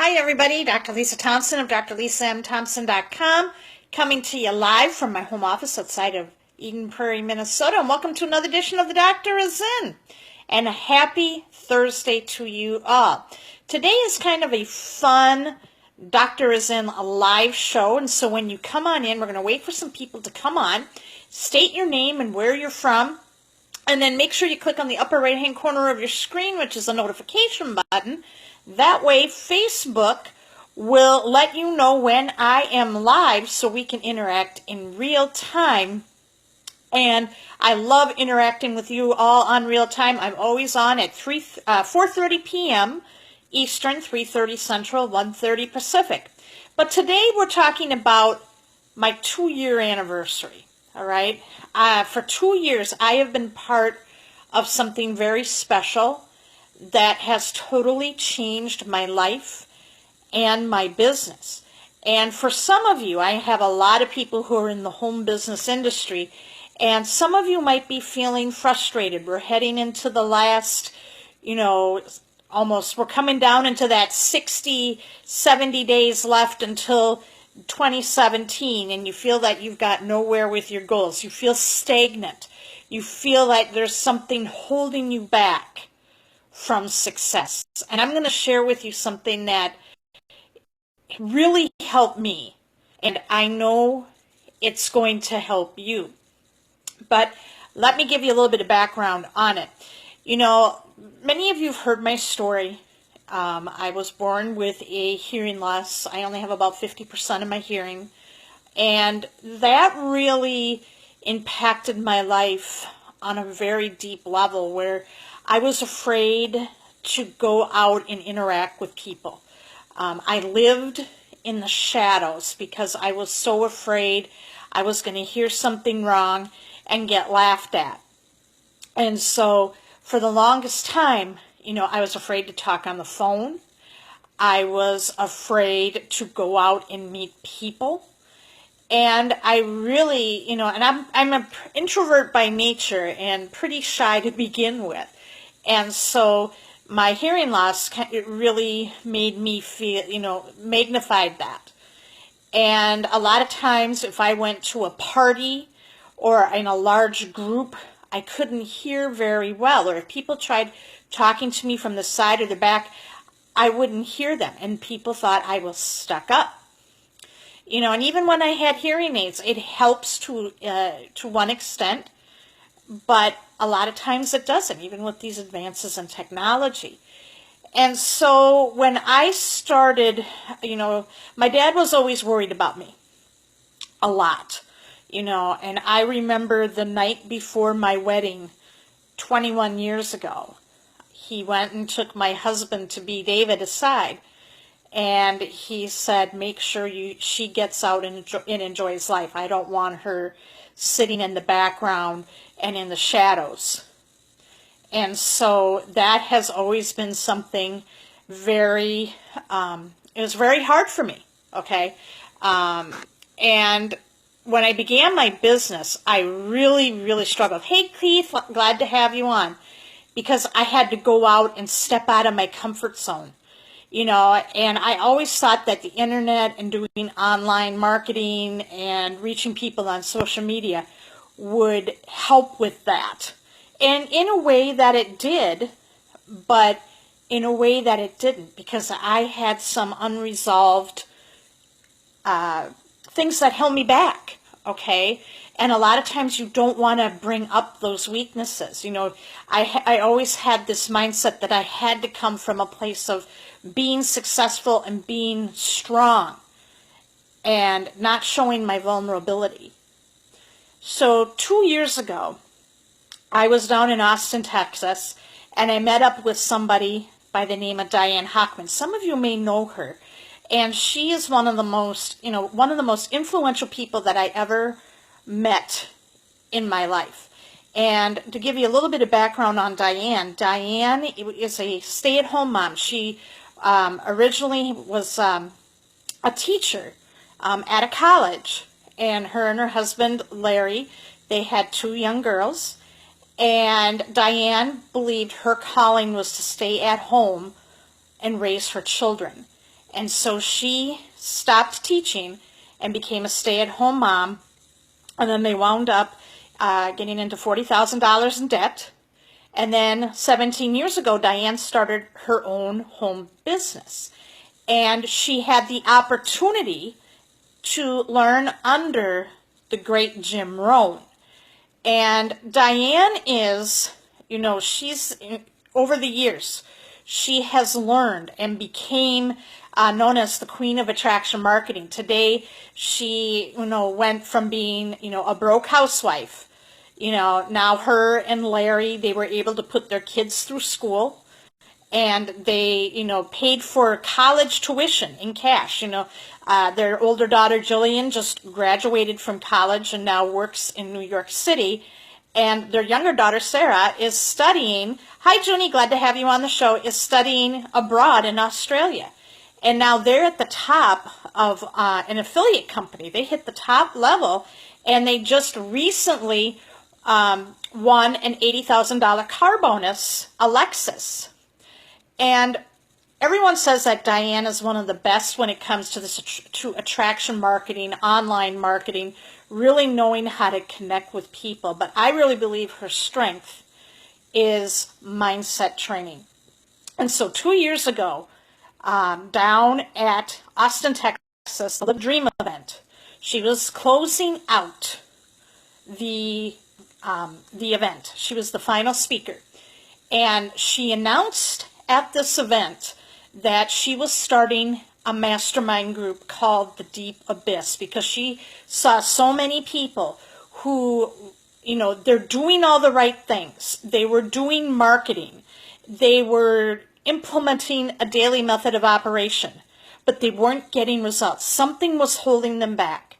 Hi everybody, Dr. Lisa Thompson of drlisamthompson.com, coming to you live from my home office outside of Eden Prairie, Minnesota, and welcome to another edition of The Doctor Is In, and a happy Thursday to you all. Today is kind of a fun Doctor Is In a live show, and so when you come on in, we're going to wait for some people to come on, state your name and where you're from, and then make sure you click on the upper right-hand corner of your screen, which is a notification button. That way, Facebook will let you know when I am live so we can interact in real time. And I love interacting with you all on real time. I'm always on at 4:30 p.m. Eastern, 3:30 Central, 1:30 Pacific. But today we're talking about my 2-year anniversary. All right? For 2 years, I have been part of something very special that has totally changed my life and my business. And for some of you, I have a lot of people who are in the home business industry, and some of you might be feeling frustrated. We're heading into the last, we're coming down into that 60, 70 days left until 2017, and you feel that you've got nowhere with your goals. You feel stagnant. You feel like there's something holding you back from success. And I'm going to share with you something that really helped me, and I know it's going to help you. But let me give you a little bit of background on it. Many of you have heard my story. I was born with a hearing loss. I only have about 50% of my hearing, and that really impacted my life on a very deep level where I was afraid to go out and interact with people. I lived in the shadows because I was so afraid I was going to hear something wrong and get laughed at. And so for the longest time, I was afraid to talk on the phone. I was afraid to go out and meet people. And I really, and I'm an introvert by nature and pretty shy to begin with. And so my hearing loss, it really made me feel, magnified that. And a lot of times if I went to a party or in a large group, I couldn't hear very well. Or if people tried talking to me from the side or the back, I wouldn't hear them. And people thought I was stuck up. And even when I had hearing aids, it helps to one extent, but a lot of times it doesn't, even with these advances in technology. And so when I started, my dad was always worried about me, a lot, and I remember the night before my wedding 21 years ago, he went and took my husband to be David aside. And he said, make sure she gets out and enjoys life. I don't want her sitting in the background and in the shadows. And so that has always been something it was very hard for me, okay? And when I began my business, I really, really struggled. Hey, Keith, glad to have you on. Because I had to go out and step out of my comfort zone. And I always thought that the internet and doing online marketing and reaching people on social media would help with that. And in a way that it did, but in a way that it didn't, because I had some unresolved things that held me back, okay? And a lot of times you don't want to bring up those weaknesses. I always had this mindset that I had to come from a place of being successful and being strong and not showing my vulnerability. So 2 years ago, I was down in Austin, Texas, and I met up with somebody by the name of Diane Hockman. Some of you may know her, and she is one of the most influential people that I ever met in my life. And to give you a little bit of background on Diane is a stay-at-home mom. She originally was a teacher at a college, and her husband, Larry, they had 2 young girls, and Diane believed her calling was to stay at home and raise her children. And so she stopped teaching and became a stay-at-home mom. And then they wound up getting into $40,000 in debt. And then 17 years ago, Diane started her own home business. And she had the opportunity to learn under the great Jim Rohn. And Diane is, she's, over the years, she has learned and became known as the Queen of Attraction Marketing. Today, she, went from being, a broke housewife. Now her and Larry, they were able to put their kids through school. And they, paid for college tuition in cash. Their older daughter, Jillian, just graduated from college and now works in New York City. And their younger daughter, Sarah, is studying, hi, Junie, glad to have you on the show, is studying abroad in Australia. And now they're at the top of an affiliate company. They hit the top level, and they just recently won an $80,000 car bonus, a Lexus. And everyone says that Diane is one of the best when it comes to this to attraction marketing, online marketing, really knowing how to connect with people. But I really believe her strength is mindset training. And so 2 years ago, down at Austin, Texas, the Dream event, she was closing out the event. She was the final speaker. And she announced at this event that she was starting a mastermind group called the Deep Abyss, because she saw so many people who, they're doing all the right things. They were doing marketing. They were implementing a daily method of operation, but they weren't getting results. Something was holding them back.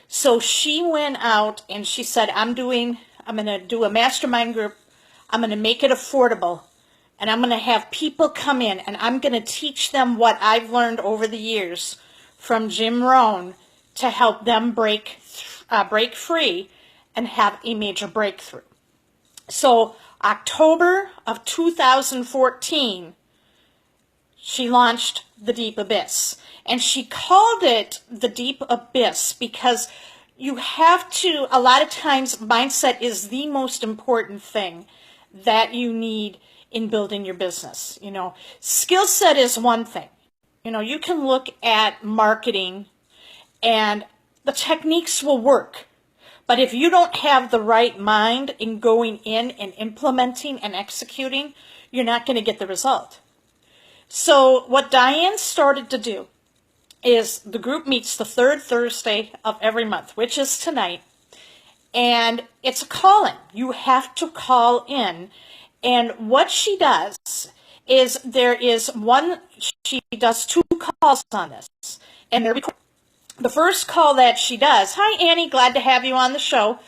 So she went out and she said, I'm going to do a mastermind group. I'm going to make it affordable. And I'm going to have people come in, and I'm going to teach them what I've learned over the years from Jim Rohn to help them break free and have a major breakthrough. So October of 2014, she launched the Deep Abyss. And she called it the Deep Abyss because you have to, a lot of times, mindset is the most important thing that you need in building your business. Skill set is one thing. You can look at marketing and the techniques will work. But if you don't have the right mind in going in and implementing and executing, you're not going to get the result. So what Diane started to do is the group meets the third Thursday of every month, which is tonight. And it's a call-in. You have to call in. And what she does is she does 2 calls on this. And the first call that she does, hi Annie, glad to have you on the show.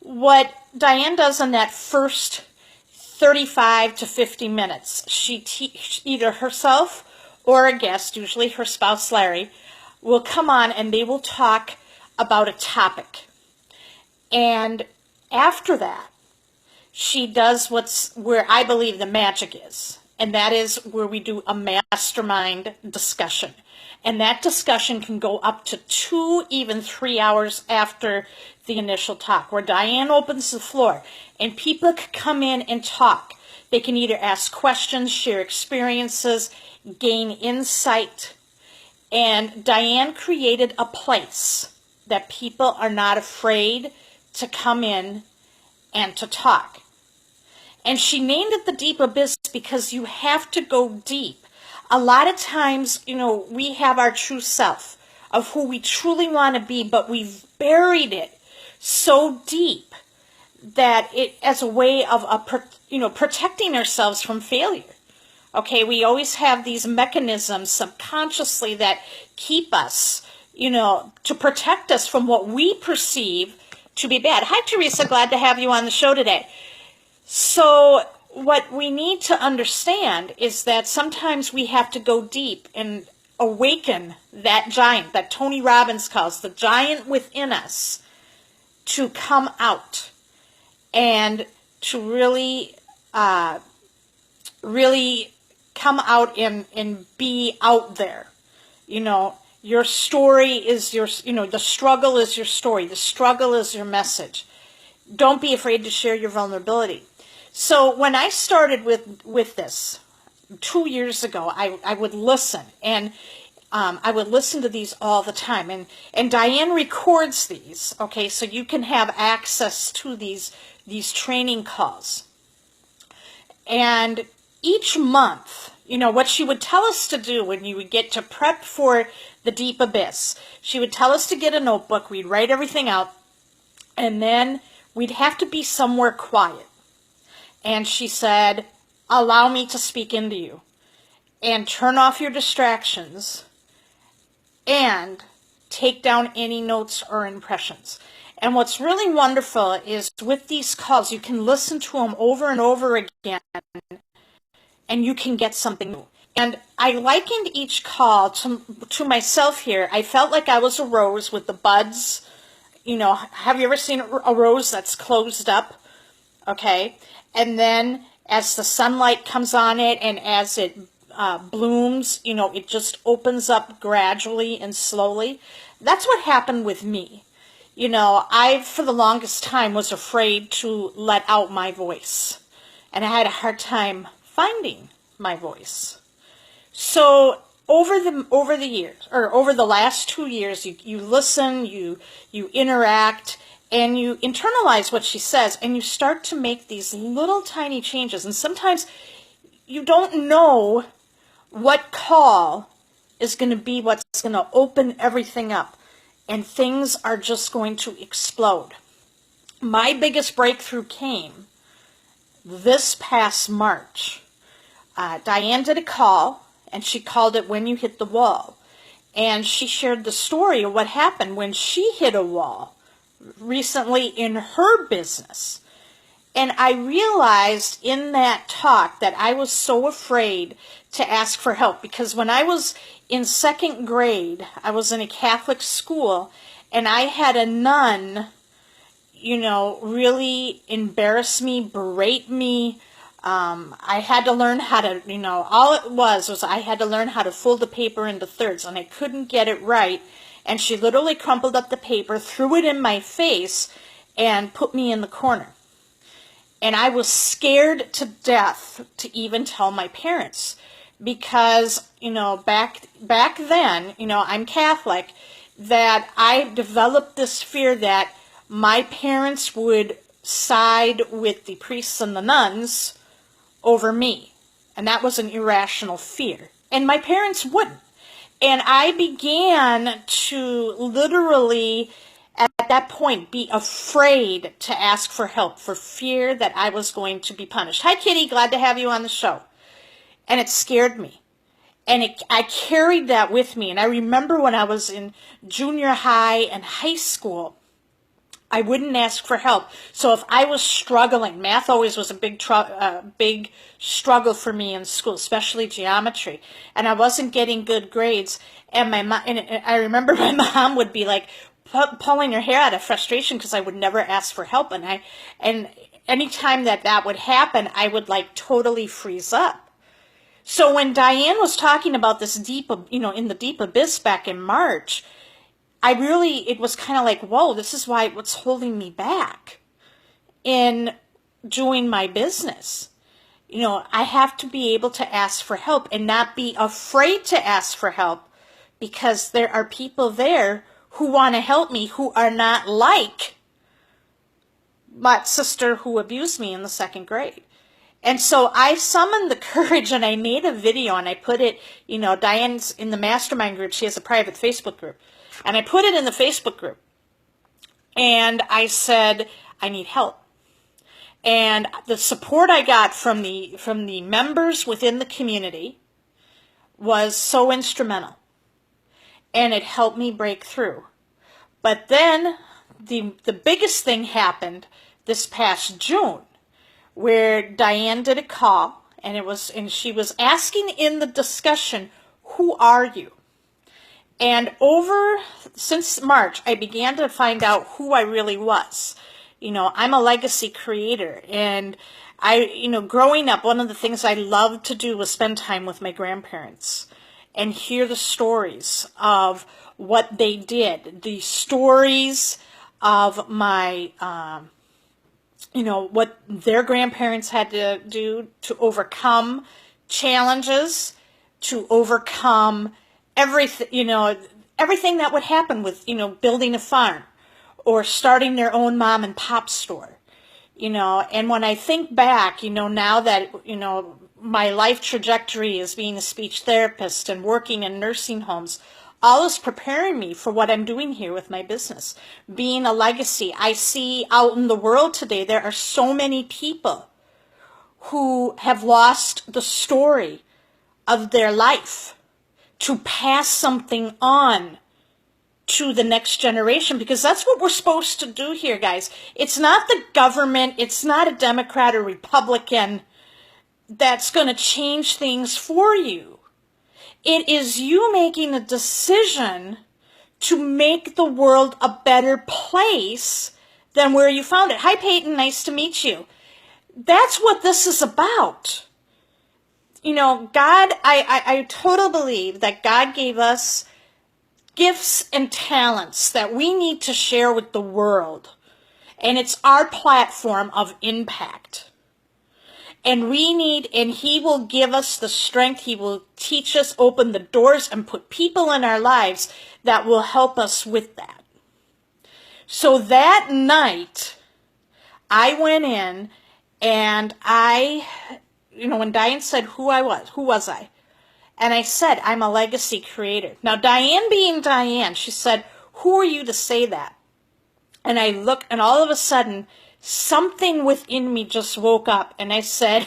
What Diane does in that first 35 to 50 minutes, she either herself or a guest, usually her spouse Larry, will come on and they will talk about a topic. And after that, she does where I believe the magic is, and that is where we do a mastermind discussion. And that discussion can go up to 2, even 3 hours after the initial talk, where Diane opens the floor and people can come in and talk. They can either ask questions, share experiences, gain insight. And Diane created a place that people are not afraid to come in and to talk. And she named it the Deep Abyss because you have to go deep. A lot of times, we have our true self of who we truly want to be, but we've buried it so deep that it, as a way of protecting ourselves from failure. Okay, we always have these mechanisms subconsciously that keep us, to protect us from what we perceive to be bad. Hi, Teresa, glad to have you on the show today. So what we need to understand is that sometimes we have to go deep and awaken that giant that Tony Robbins calls the giant within us to come out and to really come out and be out there. You know, your story is your, you know, the struggle is your story. The struggle is your message. Don't be afraid to share your vulnerability. So when I started with this 2 years ago, I would listen, and I would listen to these all the time. And Diane records these, okay, so you can have access to these training calls. And each month, you know, what she would tell us to do when you would get to prep for the deep abyss, she would tell us to get a notebook, we'd write everything out, and then we'd have to be somewhere quiet. And she said, allow me to speak into you, and turn off your distractions, and take down any notes or impressions. And what's really wonderful is with these calls, you can listen to them over and over again, and you can get something new. And I likened each call to myself here. I felt like I was a rose with the buds. You know, have you ever seen a rose that's closed up? Okay. And then as the sunlight comes on it and as it blooms, you know, it just opens up gradually and slowly. That's what happened with me. You know, I, for the longest time, was afraid to let out my voice. And I had a hard time finding my voice. So over the years, or over the last 2 years, you listen, you interact, and you internalize what she says, and you start to make these little tiny changes. And sometimes you don't know what call is going to be what's going to open everything up, and things are just going to explode. My biggest breakthrough came this past March. Diane did a call, and she called it When You Hit the Wall. And she shared the story of what happened when she hit a wall recently in her business. And I realized in that talk that I was so afraid to ask for help, because when I was in 2nd grade, I was in a Catholic school, and I had a nun, you know, really embarrass me, berate me. I had to learn how to, you know, all it was I had to learn how to fold the paper into thirds, and I couldn't get it right. And she literally crumpled up the paper, threw it in my face, and put me in the corner. And I was scared to death to even tell my parents, because, you know, back then, you know, I'm Catholic, that I developed this fear that my parents would side with the priests and the nuns over me. And that was an irrational fear. And my parents wouldn't. And I began to literally, at that point, be afraid to ask for help for fear that I was going to be punished. Hi, Kitty. Glad to have you on the show. And it scared me. And I carried that with me. And I remember when I was in junior high and high school, I wouldn't ask for help. So if I was struggling, math always was a big struggle for me in school, especially geometry, and I wasn't getting good grades. And I remember my mom would be like pulling her hair out of frustration because I would never ask for help. And anytime that would happen, I would like totally freeze up. So when Diane was talking about this deep, you know, in the deep abyss back in March, it was kind of like, whoa, this is what's holding me back in doing my business. You know, I have to be able to ask for help and not be afraid to ask for help, because there are people there who want to help me who are not like my sister who abused me in the 2nd grade. And so I summoned the courage, and I made a video, and I put it, you know, Diane's in the mastermind group. She has a private Facebook group. And I put it in the Facebook group. And I said, I need help. And the support I got from the members within the community was so instrumental. And it helped me break through. But then the biggest thing happened this past June, where Diane did a call, and she was asking in the discussion, who are you? And since March, I began to find out who I really was. You know, I'm a legacy creator, and growing up, one of the things I loved to do was spend time with my grandparents. and hear the stories of what they did, the stories of my, what their grandparents had to do to overcome challenges, to overcome everything, everything that would happen with, building a farm or starting their own mom and pop store, and when I think back, now that, my life trajectory is being a speech therapist and working in nursing homes, all is preparing me for what I'm doing here with my business, being a legacy. I see out in the world today, there are so many people who have lost the story of their life to pass something on to the next generation, because that's what we're supposed to do here, guys. It's not the government, it's not a Democrat or Republican that's going to change things for you. It is you making a decision to make the world a better place than where you found it. Hi, Peyton. Nice to meet you. That's what this is about. God, I totally believe that God gave us gifts and talents that we need to share with the world. And it's our platform of impact. And He will give us the strength. He will teach us, open the doors, and put people in our lives that will help us with that. So that night, I went in and when Diane said who was I? And I said, I'm a legacy creator. Now, Diane being Diane, she said, who are you to say that? And I looked, and all of a sudden, something within me just woke up, and I said,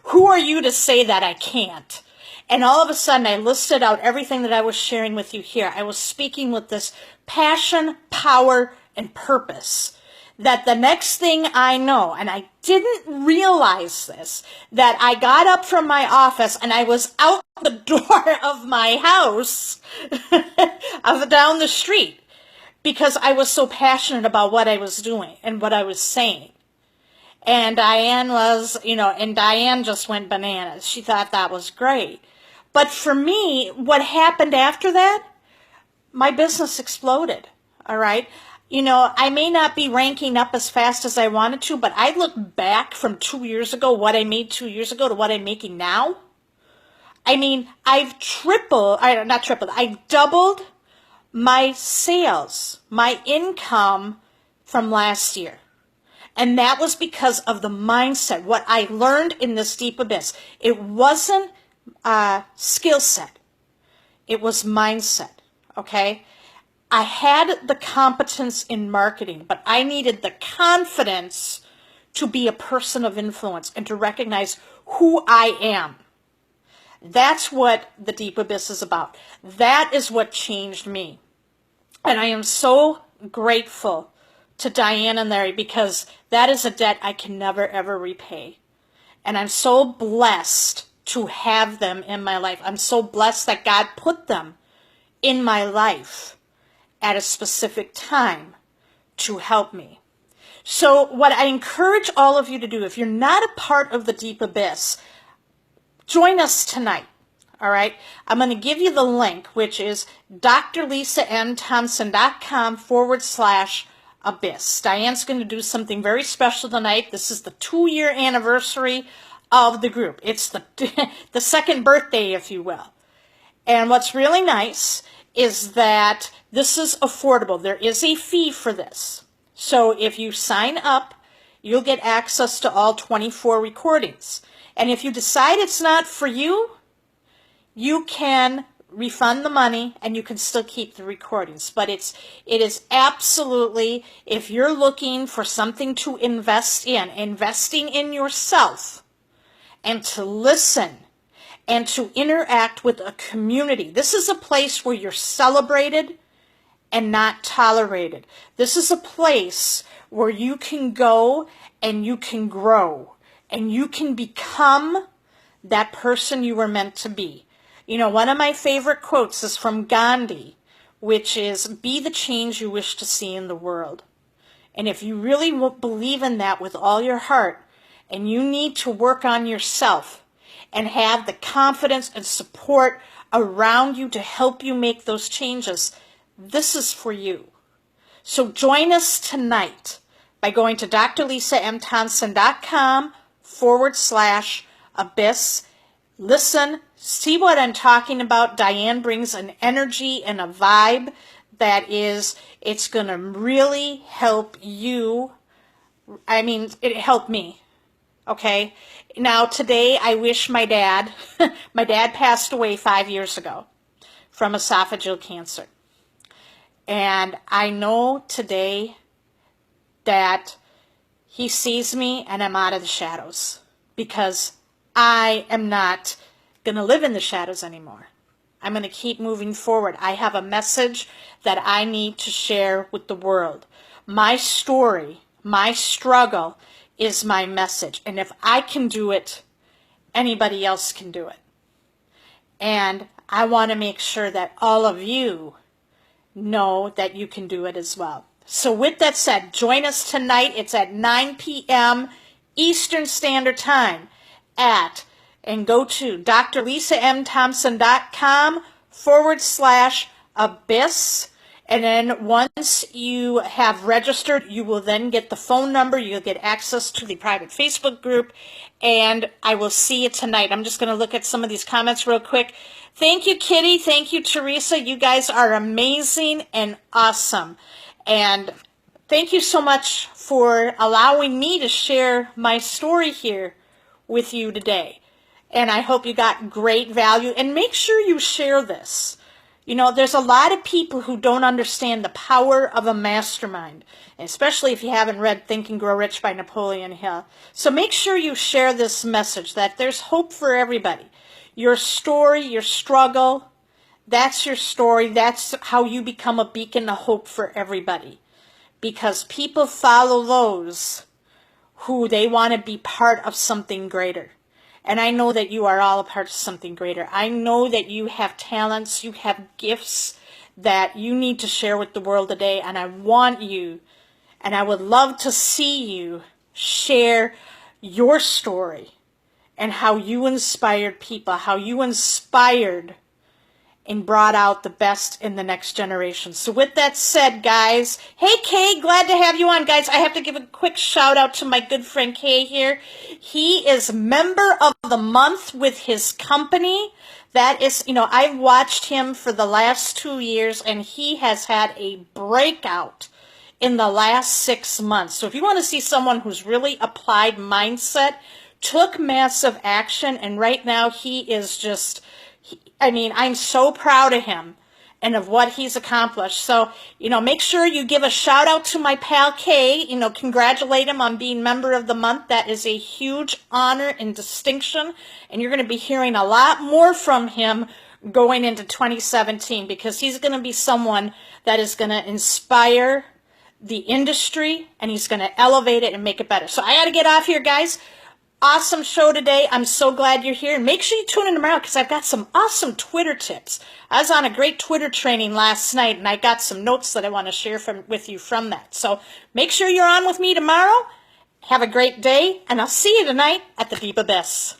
who are you to say that I can't? And all of a sudden, I listed out everything that I was sharing with you here. I was speaking with this passion, power, and purpose. That the next thing I know, and I didn't realize this, that I got up from my office and I was out the door of my house down the street, because I was so passionate about what I was doing and what I was saying. And Diane Diane just went bananas. She thought that was great. But for me, what happened after that, my business exploded, all right? I may not be ranking up as fast as I wanted to, but I look back from 2 years ago, what I made 2 years ago to what I'm making now. I mean, I've doubled my sales, my income from last year. And that was because of the mindset, what I learned in this deep abyss. It wasn't skill set. It was mindset, okay? I had the competence in marketing, but I needed the confidence to be a person of influence and to recognize who I am. That's what the deep abyss is about. That is what changed me. And I am so grateful to Diane and Larry, because that is a debt I can never, ever repay. And I'm so blessed to have them in my life. I'm so blessed that God put them in my life at a specific time to help me. So what I encourage all of you to do, if you're not a part of the Deep Abyss, join us tonight. All right, I'm going to give you the link, which is drlisanmthompson.com/abyss. Diane's going to do something very special tonight. This is the 2-year anniversary of the group. It's the second birthday, if you will. And what's really nice is that this is affordable. There is a fee for this. So if you sign up, you'll get access to all 24 recordings. And if you decide it's not for you, you can refund the money and you can still keep the recordings. But it is absolutely, if you're looking for something to invest in, investing in yourself and to listen and to interact with a community. This is a place where you're celebrated and not tolerated. This is a place where you can go and you can grow and you can become that person you were meant to be. One of my favorite quotes is from Gandhi, which is, be the change you wish to see in the world. And if you really believe in that with all your heart, and you need to work on yourself, and have the confidence and support around you to help you make those changes, this is for you. So join us tonight by going to drlisamthompson.com/abyss. Listen, see what I'm talking about. Diane brings an energy and a vibe that is, it's going to really help you. I mean, it helped me. Okay. Now today I wish my dad passed away 5 years ago from esophageal cancer. And I know today that he sees me and I'm out of the shadows, because I am not going to live in the shadows anymore. I'm going to keep moving forward. I have a message that I need to share with the world. My story, my struggle is my message. And if I can do it, anybody else can do it. And I want to make sure that all of you know that you can do it as well. So with that said, join us tonight. It's at 9 p.m. Eastern Standard Time and go to drlisamthompson.com/abyss. And then once you have registered, you will then get the phone number. You'll get access to the private Facebook group. And I will see you tonight. I'm just going to look at some of these comments real quick. Thank you, Kitty. Thank you, Teresa. You guys are amazing and awesome. And thank you so much for allowing me to share my story here with you today. And I hope you got great value. And make sure you share this. You know, there's a lot of people who don't understand the power of a mastermind, especially if you haven't read Think and Grow Rich by Napoleon Hill. So make sure you share this message that there's hope for everybody. Your story, your struggle, that's your story. That's how you become a beacon of hope for everybody. Because people follow those who they want to be part of something greater. And I know that you are all a part of something greater. I know that you have talents, you have gifts that you need to share with the world today. And I want you, and I would love to see you share your story and how you inspired people, how you inspired and brought out the best in the next generation. So with that said, guys, hey, Kay, glad to have you on. Guys, I have to give a quick shout out to my good friend Kay here. He is member of the month with his company. That is, you know, I've watched him for the last 2 years, and he has had a breakout in the last 6 months. So if you want to see someone who's really applied mindset, took massive action, and right now he is just... I mean, I'm so proud of him and of what he's accomplished. So, you know, make sure you give a shout out to my pal Kay. You know, congratulate him on being member of the month. That is a huge honor and distinction. And you're going to be hearing a lot more from him going into 2017, because he's going to be someone that is going to inspire the industry, and he's going to elevate it and make it better. So I got to get off here, guys. Awesome show today. I'm so glad you're here. And make sure you tune in tomorrow, because I've got some awesome Twitter tips. I was on a great Twitter training last night, and I got some notes that I want to share with you from that. So make sure you're on with me tomorrow. Have a great day, and I'll see you tonight at the Deep Abyss.